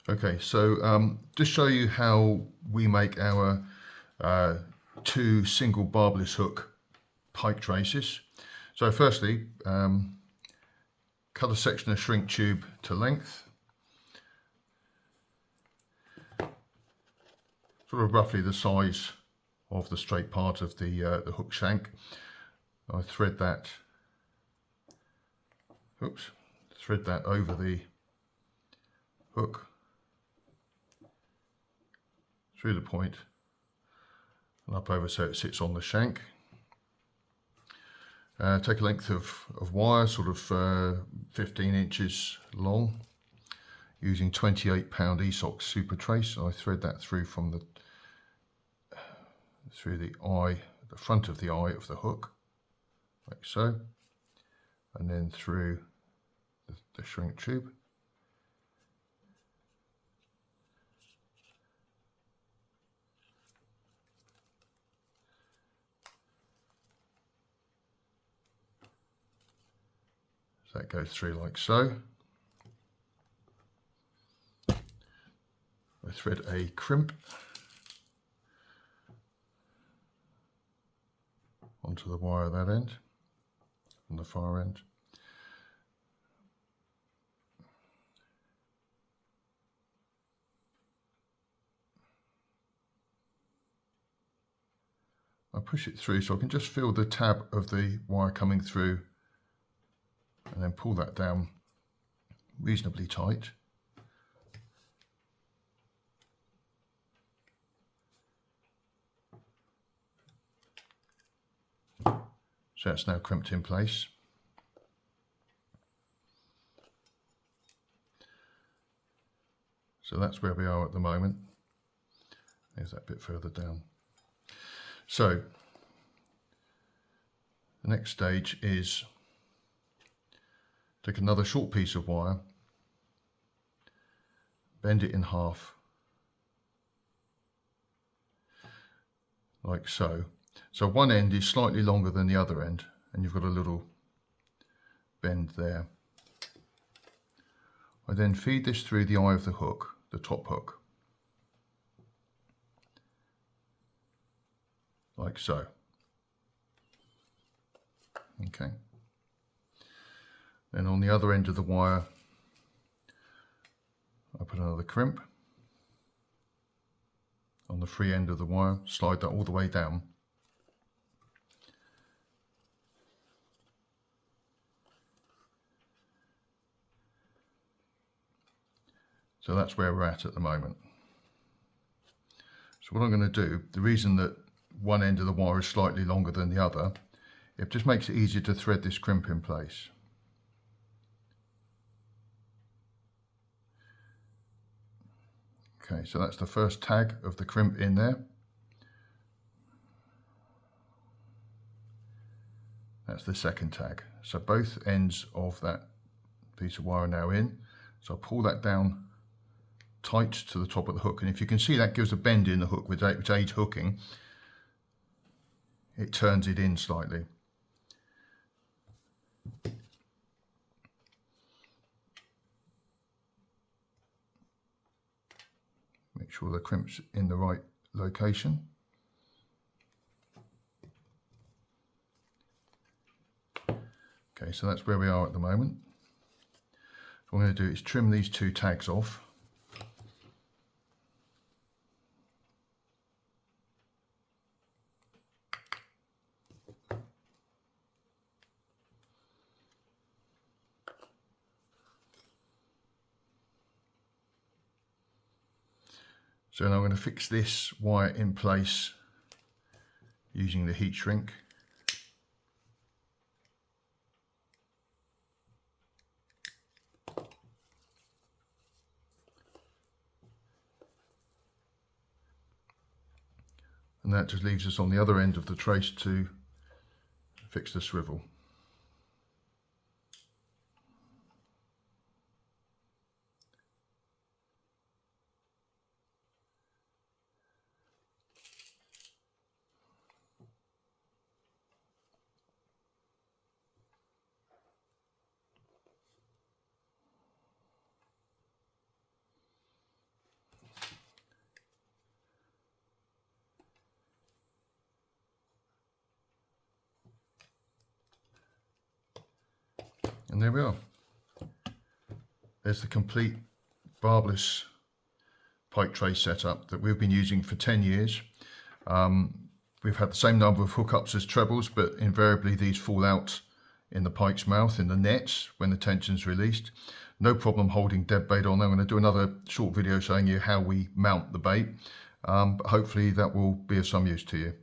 Okay, so just show you how we make our two single barbless hook pike traces. So firstly, cut a section of shrink tube to length, sort of roughly the size of the straight part of the hook shank. I thread that, thread that over the hook, through the point and up over so it sits on the shank. Take a length of wire, sort of 15 inches long, using 28-pound ESOX super trace. I thread that through from the the front of the eye of the hook, like so, and then through the shrink tube. So that goes through like so. I thread a crimp onto the wire at that end, on the far end. I push it through so I can just feel the tab of the wire coming through, and then pull that down reasonably tight. So that's now crimped in place. So that's where we are at the moment. There's that bit further down. So the next stage is take another short piece of wire, bend it in half, like so. So one end is slightly longer than the other end, and you've got a little bend there. I then feed this through the eye of the hook, the top hook, like so. Okay. Then on the other end of the wire, I put another crimp on the free end of the wire, slide that all the way down. So that's where we're at the moment. So what I'm going to do, the reason that one end of the wire is slightly longer than the other, it just makes it easier to thread this crimp in place. Okay, so that's the first tag of the crimp in there. That's the second tag. So both ends of that piece of wire are now in. So I'll pull that down tight to the top of the hook, and if you can see, that gives a bend in the hook with each hooking. It turns it in slightly. Make sure the crimp's in the right location. Okay, so that's where we are at the moment. So what I'm going to do is trim these two tags off. So now I'm going to fix this wire in place using the heat shrink. And that just leaves us on the other end of the trace to fix the swivel. And there we are. There's the complete barbless pike tray setup that we've been using for 10 years. We've had the same number of hookups as trebles, but invariably these fall out in the pike's mouth, in the nets, when the tension's released. No problem holding dead bait on. I'm going to do another short video showing you how we mount the bait, but hopefully that will be of some use to you.